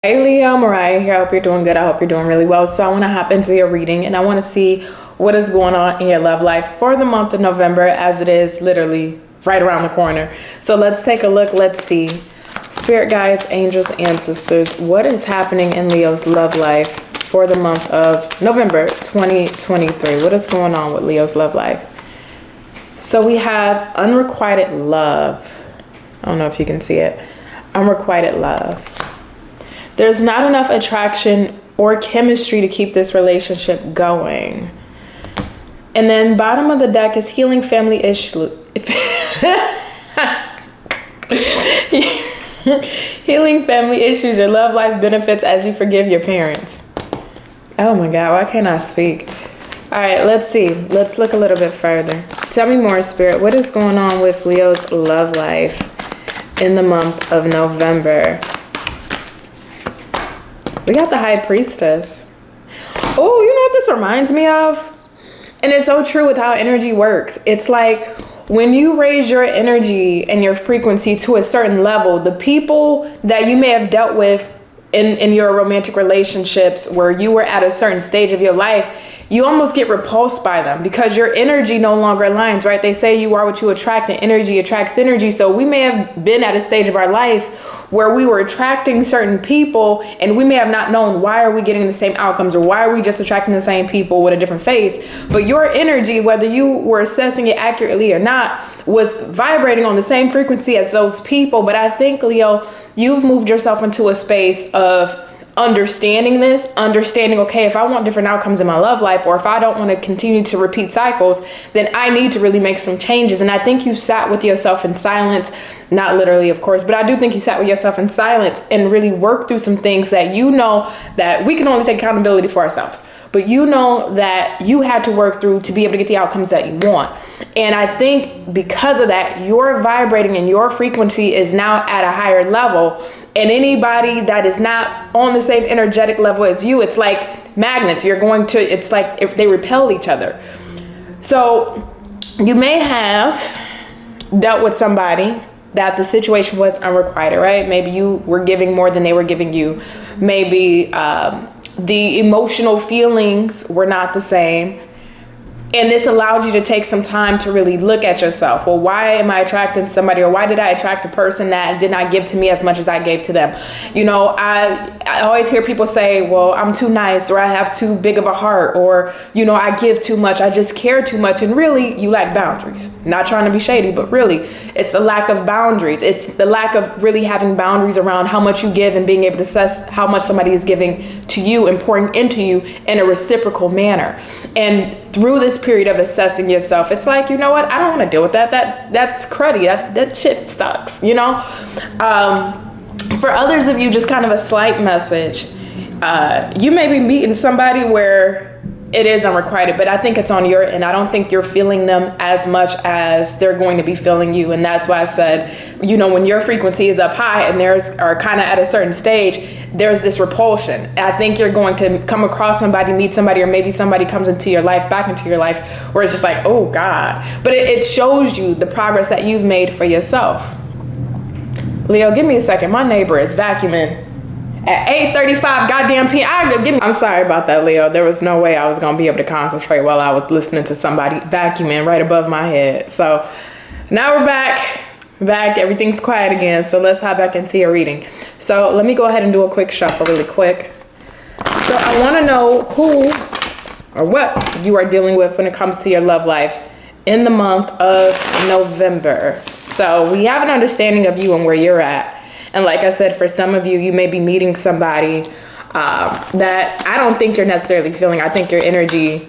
Hey Leo, Mariah here. I hope you're doing good. I hope you're doing really well. So I want to hop into your reading and I want to see what is going on in your love life for the month of November, as it is literally right around the corner. So let's take a look. Let's see. Spirit guides, angels, ancestors, what is happening in Leo's love life for the month of November 2023? What is going on with Leo's love life? So we have unrequited love. I don't know if you can see it. Unrequited love. There's not enough attraction or chemistry to keep this relationship going. And then bottom of the deck is healing family issue. Healing family issues. Your love life benefits as you forgive your parents. Oh my God, why can't I speak? All right, let's see. Let's look a little bit further. Tell me more, Spirit. What is going on with Leo's love life in the month of November? We got the High Priestess. Oh, you know what this reminds me of? And it's so true with how energy works. It's like when you raise your energy and your frequency to a certain level, the people that you may have dealt with in your romantic relationships where you were at a certain stage of your life, you almost get repulsed by them because your energy no longer aligns, right? They say you are what you attract, and energy attracts energy. So we may have been at a stage of our life where we were attracting certain people and we may have not known why are we getting the same outcomes or why are we just attracting the same people with a different face. But your energy, whether you were assessing it accurately or not, was vibrating on the same frequency as those people. But I think, Leo, you've moved yourself into a space of understanding, okay, if I want different outcomes in my love life, or if I don't want to continue to repeat cycles, then I need to really make some changes. And I think you sat with yourself in silence, not literally, of course, but I do think you sat with yourself in silence and really worked through some things that you know that we can only take accountability for ourselves. But you know that you had to work through to be able to get the outcomes that you want. And I think because of that, you're vibrating and your frequency is now at a higher level. And anybody that is not on the same energetic level as you, it's like magnets. It's like if they repel each other. So you may have dealt with somebody that the situation was unrequited, right? Maybe you were giving more than they were giving you. Maybe the emotional feelings were not the same. And this allows you to take some time to really look at yourself. Well, why am I attracting somebody, or why did I attract a person that did not give to me as much as I gave to them? You know, I always hear people say, well, I'm too nice, or I have too big of a heart, or, you know, I give too much, I just care too much. And really, you lack boundaries. Not trying to be shady, but really, it's the lack of boundaries. It's the lack of really having boundaries around how much you give and being able to assess how much somebody is giving to you and pouring into you in a reciprocal manner. And through this period of assessing yourself, it's like, you know what? I don't want to deal with that. That's cruddy. That shit sucks, you know? For others of you, just kind of a slight message. You may be meeting somebody where it is unrequited, but I think it's on your end. I don't think you're feeling them as much as they're going to be feeling you. And that's why I said, you know, when your frequency is up high and theirs are kind of at a certain stage, there's this repulsion. I think you're going to come across somebody, meet somebody, or maybe somebody comes into your life, back into your life, where it's just like, oh God. But it shows you the progress that you've made for yourself. Leo, give me a second. My neighbor is vacuuming at 8:35 goddamn p.m. I'm sorry about that, Leo. There was no way I was going to be able to concentrate while I was listening to somebody vacuuming right above my head. So now we're back, everything's quiet again. So let's hop back into your reading. So let me go ahead and do a quick shuffle really quick. So I want to know who or what you are dealing with when it comes to your love life in the month of November. So we have an understanding of you and where you're at. And like I said, for some of you, you may be meeting somebody that I don't think you're necessarily feeling. I think your energy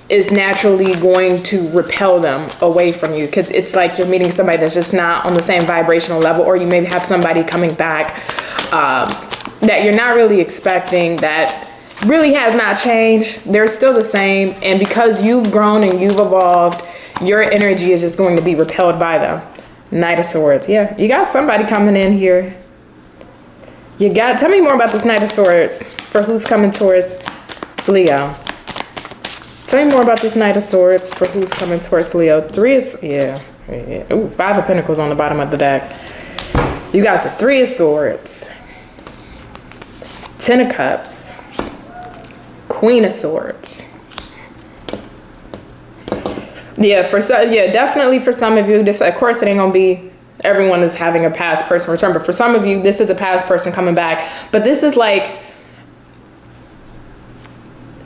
is naturally going to repel them away from you, because it's like you're meeting somebody that's just not on the same vibrational level, or you maybe have somebody coming back that you're not really expecting, that really has not changed. They're still the same. And because you've grown and you've evolved, your energy is just going to be repelled by them. Knight of Swords. Yeah, you got somebody coming in here. Tell me more about this Knight of Swords for who's coming towards Leo. Tell me more about this Knight of Swords for who's coming towards Leo. Ooh, 5 of Pentacles on the bottom of the deck. You got the 3 of Swords. Ten of Cups, Queen of Swords. Definitely for some of you, this, of course, it ain't gonna be everyone is having a past person return, but for some of you, this is a past person coming back. But this is like,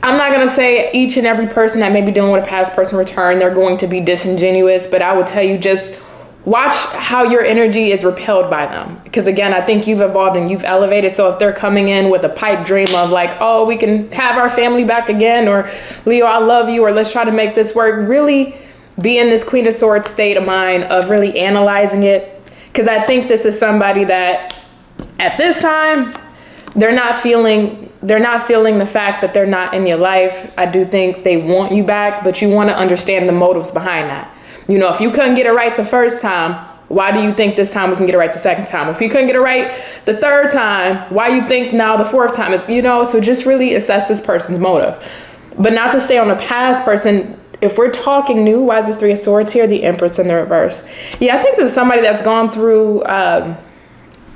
I'm not gonna say each and every person that may be dealing with a past person return, they're going to be disingenuous, but I would tell you, just watch how your energy is repelled by them. Because again, I think you've evolved and you've elevated. So if they're coming in with a pipe dream of like, oh, we can have our family back again, or Leo, I love you, or let's try to make this work, really be in this Queen of Swords state of mind of really analyzing it. Because I think this is somebody that at this time, they're not feeling the fact that they're not in your life. I do think they want you back, but you want to understand the motives behind that. You know, if you couldn't get it right the first time, why do you think this time we can get it right the second time? If you couldn't get it right the third time, why you think now the fourth time is, you know, so just really assess this person's motive. But not to stay on the past person. If we're talking new, why is this Three of Swords here? The Empress in the reverse. Yeah, I think there's somebody that's gone through an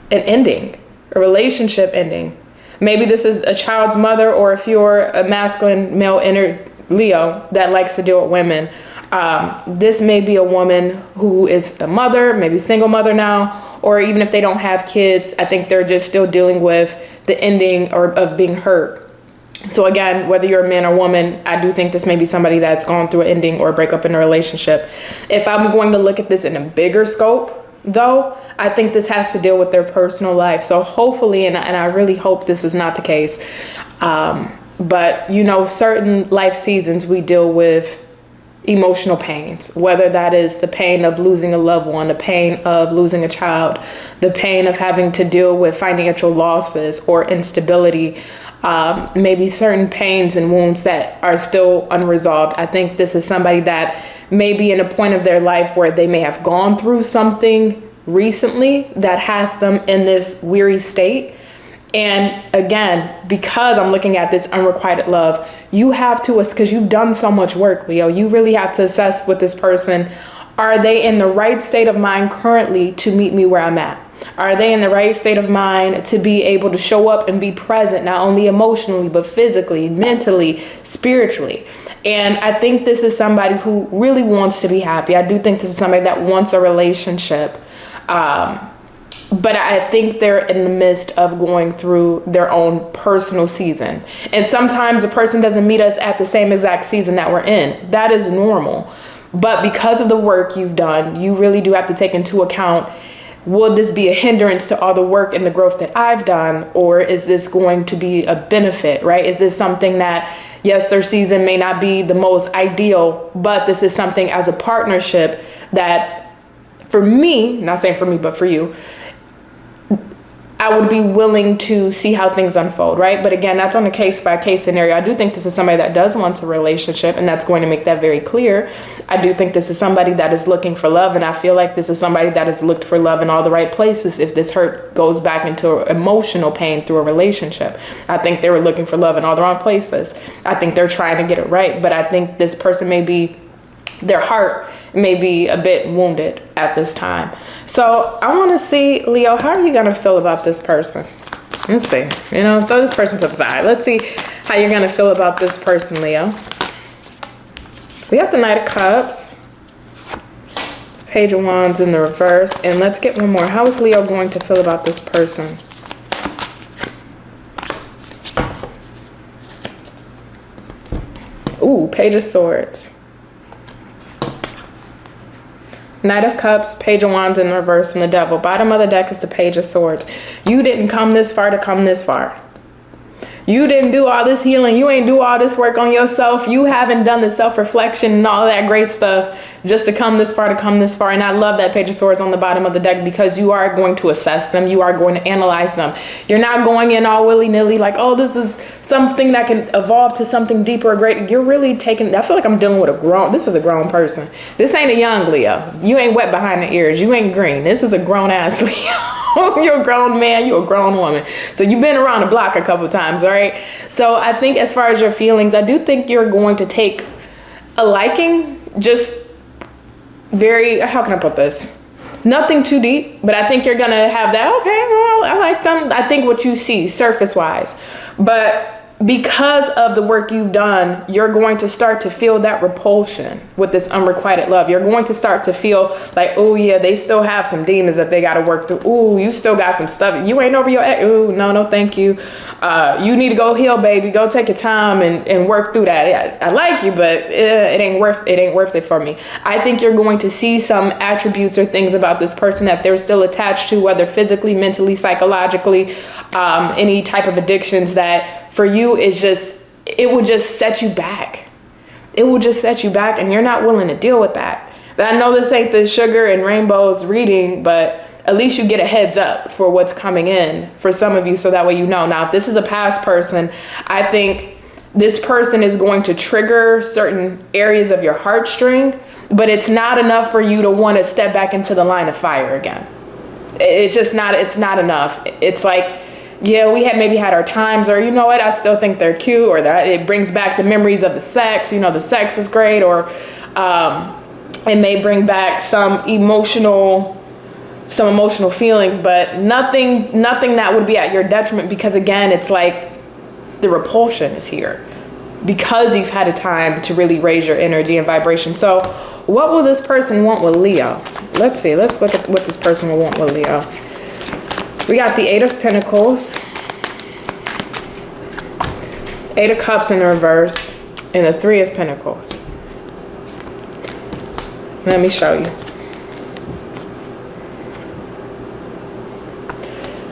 ending, a relationship ending. Maybe this is a child's mother, or if you're a masculine male inner Leo that likes to deal with women, this may be a woman who is a mother, maybe single mother now, or even if they don't have kids, I think they're just still dealing with the ending or of being hurt. So again, whether you're a man or woman, I do think this may be somebody that's gone through an ending or a breakup in a relationship. If I'm going to look at this in a bigger scope, though, I think this has to deal with their personal life. So hopefully, and I really hope this is not the case, but you know, certain life seasons we deal with emotional pains, whether that is the pain of losing a loved one, the pain of losing a child, the pain of having to deal with financial losses or instability, maybe certain pains and wounds that are still unresolved. I think this is somebody that may be in a point of their life where they may have gone through something recently that has them in this weary state. And again, because I'm looking at this unrequited love, you have to, because you've done so much work, Leo, you really have to assess with this person, are they in the right state of mind currently to meet me where I'm at? Are they in the right state of mind to be able to show up and be present, not only emotionally, but physically, mentally, spiritually? And I think this is somebody who really wants to be happy. I do think this is somebody that wants a relationship. But I think they're in the midst of going through their own personal season. And sometimes a person doesn't meet us at the same exact season that we're in. That is normal. But because of the work you've done, you really do have to take into account, will this be a hindrance to all the work and the growth that I've done? Or is this going to be a benefit, right? Is this something that, yes, their season may not be the most ideal, but this is something as a partnership that, for me, not saying for me, but for you, I would be willing to see how things unfold, right? But again, that's on a case by case scenario. I do think this is somebody that does want a relationship, and that's going to make that very clear. I do think this is somebody that is looking for love, and I feel like this is somebody that has looked for love in all the right places. If this hurt goes back into emotional pain through a relationship, I think they were looking for love in all the wrong places. I think they're trying to get it right, but I think this person may be, their heart may be a bit wounded at this time. So I want to see, Leo, how are you going to feel about this person? Let's see, throw this person to the side. Let's see how you're going to feel about this person, Leo. We have the Knight of Cups, Page of Wands in the reverse, and let's get one more. How is Leo going to feel about this person? Ooh, Page of Swords. Knight of Cups, Page of Wands in reverse, and the Devil. Bottom of the deck is the Page of Swords. You didn't come this far to come this far. You didn't do all this healing. You ain't do all this work on yourself. You haven't done the self-reflection and all that great stuff just to come this far, And I love that Page of Swords on the bottom of the deck, because you are going to assess them. You are going to analyze them. You're not going in all willy-nilly like, oh, this is something that can evolve to something deeper or greater. You're really taking, I feel like I'm dealing with this is a grown person. This ain't a young Leo. You ain't wet behind the ears. You ain't green. This is a grown-ass Leo. You're a grown man, you're a grown woman. So you've been around the block a couple times, all right? So I think as far as your feelings, I do think you're going to take a liking, just very, how can I put this? Nothing too deep, but I think you're gonna have that, okay, well, I like them. I think what you see surface wise. But because of the work you've done, you're going to start to feel that repulsion with this unrequited love. You're going to start to feel like, oh yeah, they still have some demons that they got to work through. Ooh, you still got some stuff. You ain't over your ex. Ooh, no, thank you. You need to go heal, baby. Go take your time and work through that. I like you, but it ain't worth it for me. I think you're going to see some attributes or things about this person that they're still attached to, whether physically, mentally, psychologically, any type of addictions that for you is just, it will just set you back. It will just set you back, and you're not willing to deal with that. I know this ain't the sugar and rainbows reading, but at least you get a heads up for what's coming in for some of you, so that way you know. Now, if this is a past person, I think this person is going to trigger certain areas of your heartstring, but it's not enough for you to want to step back into the line of fire again. It's just not, it's not enough. It's like, yeah, we had maybe had our times, or you know what, I still think they're cute, or that it brings back the memories of the sex, you know, the sex is great, or it may bring back some emotional feelings, but nothing that would be at your detriment, because again, it's like the repulsion is here because you've had a time to really raise your energy and vibration. So what will this person want with Leo? Let's see, let's look at what this person will want with Leo. We got the 8 of Pentacles, 8 of Cups in reverse, and the 3 of Pentacles. Let me show you.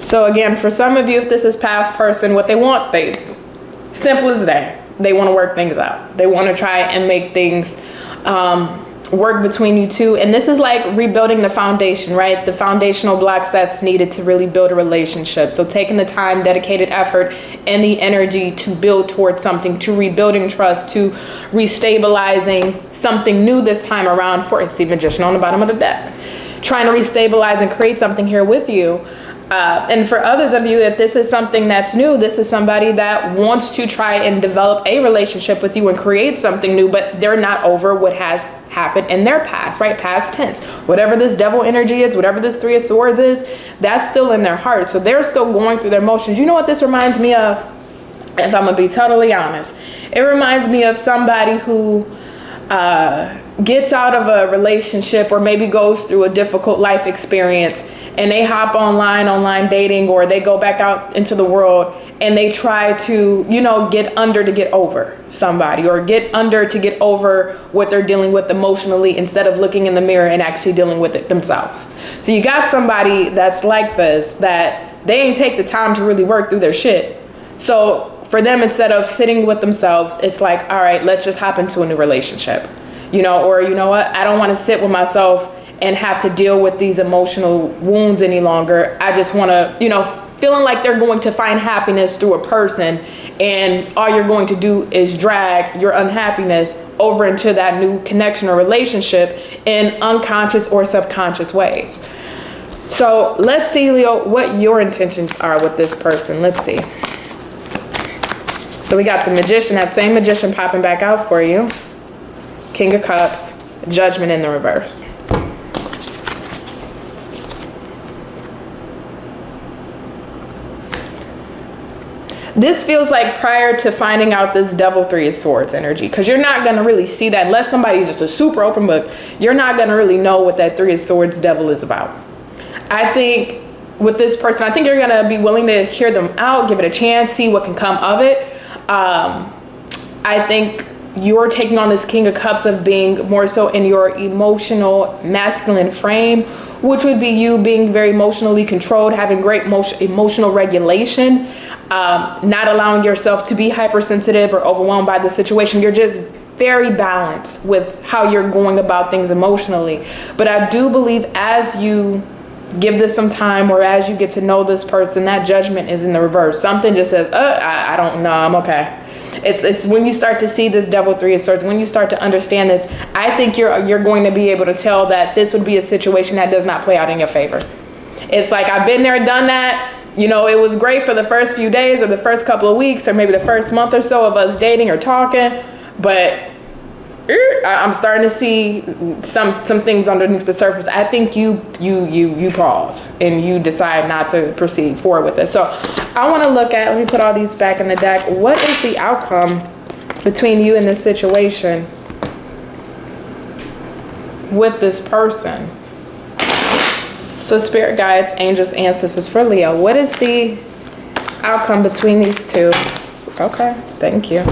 So again, for some of you, if this is past person, what they want, simple as that. They want to work things out. They want to try and make things work between you two. And this is like rebuilding the foundation, right? The foundational blocks that's needed to really build a relationship. So taking the time, dedicated effort, and the energy to build towards something, to rebuilding trust, to restabilizing something new this time around. For see Magician on the bottom of the deck, trying to restabilize and create something here with you. And for others of you, if this is something that's new, this is somebody that wants to try and develop a relationship with you and create something new, but they're not over what has happened in their past, right? Past tense. Whatever this devil energy is, whatever this 3 of Swords is, that's still in their heart. So they're still going through their motions. You know what this reminds me of? If I'm going to be totally honest, it reminds me of somebody who gets out of a relationship or maybe goes through a difficult life experience, and they hop online dating, or they go back out into the world and they try to, you know, get under to get over somebody, or get under to get over what they're dealing with emotionally, instead of looking in the mirror and actually dealing with it themselves. So you got somebody that's like this, that they ain't take the time to really work through their shit. So for them, instead of sitting with themselves, it's like, all right, let's just hop into a new relationship, you know, or you know what, I don't want to sit with myself and have to deal with these emotional wounds any longer. I just want to, you know, feeling like they're going to find happiness through a person, and all you're going to do is drag your unhappiness over into that new connection or relationship in unconscious or subconscious ways. So let's see, Leo, what your intentions are with this person. Let's see. So we got the Magician, that same Magician popping back out for you. King of Cups, Judgment in the reverse. This feels like prior to finding out this Devil 3 of Swords energy, because you're not going to really see that unless somebody's just a super open book. You're not going to really know what that 3 of Swords devil is about. I think with this person, I think you're going to be willing to hear them out, give it a chance, see what can come of it. I think you're taking on this King of Cups of being more so in your emotional masculine frame, which would be you being very emotionally controlled, having great emotional regulation, not allowing yourself to be hypersensitive or overwhelmed by the situation. You're just very balanced with how you're going about things emotionally. But I do believe as you give this some time, or as you get to know this person, that Judgment is in the reverse. Something just says, I don't know, I'm okay. It's when you start to see this Devil 3 of Swords, when you start to understand this, I think you're going to be able to tell that this would be a situation that does not play out in your favor. It's like, I've been there, done that. You know, it was great for the first few days or the first couple of weeks or maybe the first month or so of us dating or talking, but I'm starting to see some things underneath the surface. I think you pause and you decide not to proceed forward with it. So I want to look at, let me put all these back in the deck. What is the outcome between you and this situation with this person? So spirit guides, angels, ancestors for Leo. What is the outcome between these two? Okay, thank you.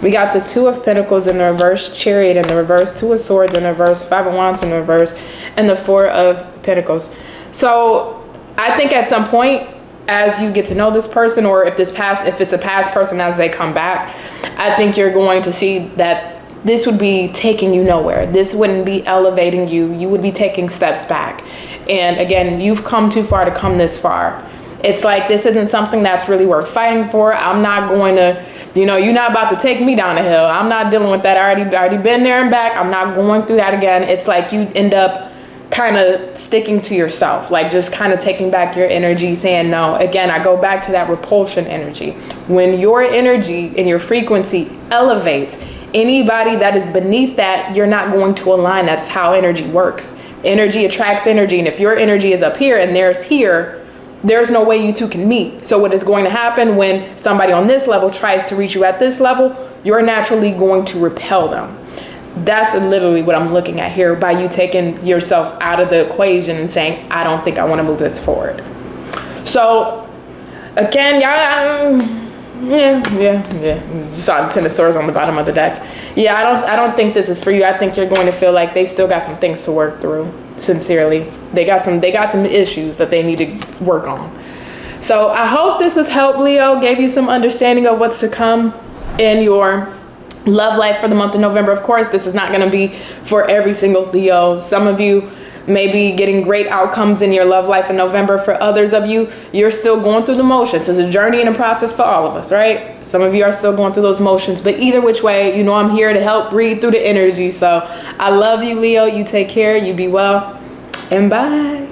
We got the Two of Pentacles in the reverse, Chariot in the reverse, Two of Swords in the reverse, Five of Wands in the reverse, and the Four of Pentacles. So I think at some point, as you get to know this person, or if it's a past person as they come back, I think you're going to see that this would be taking you nowhere. This wouldn't be elevating you. You would be taking steps back. And again, you've come too far to come this far. It's like, this isn't something that's really worth fighting for. I'm not going to, you're not about to take me down the hill. I'm not dealing with that. I already been there and back. I'm not going through that again. It's like you end up kind of sticking to yourself, like just kind of taking back your energy, saying no. Again, I go back to that repulsion energy. When your energy and your frequency elevates, anybody that is beneath that, you're not going to align. That's how energy works. Energy attracts energy. And if your energy is up here and theirs here, there's no way you two can meet. So what is going to happen when somebody on this level tries to reach you at this level, you're naturally going to repel them. That's literally what I'm looking at here, by you taking yourself out of the equation and saying, I don't think I want to move this forward. So again, y'all, saw the Ten of Swords on the bottom of the deck. Yeah, I don't think this is for you. I think you're going to feel like they still got some things to work through. Sincerely, they got some issues that they need to work on. So I hope this has helped, Leo, gave you some understanding of what's to come in your love life for the month of November. Of course, this is not going to be for every single Leo. Some of you may be getting great outcomes in your love life in November. For others of you, you're still going through the motions. It's a journey and a process for all of us, right? Some of you are still going through those motions, but either which way, I'm here to help read through the energy. So I love you, Leo. You take care. You be well, and bye.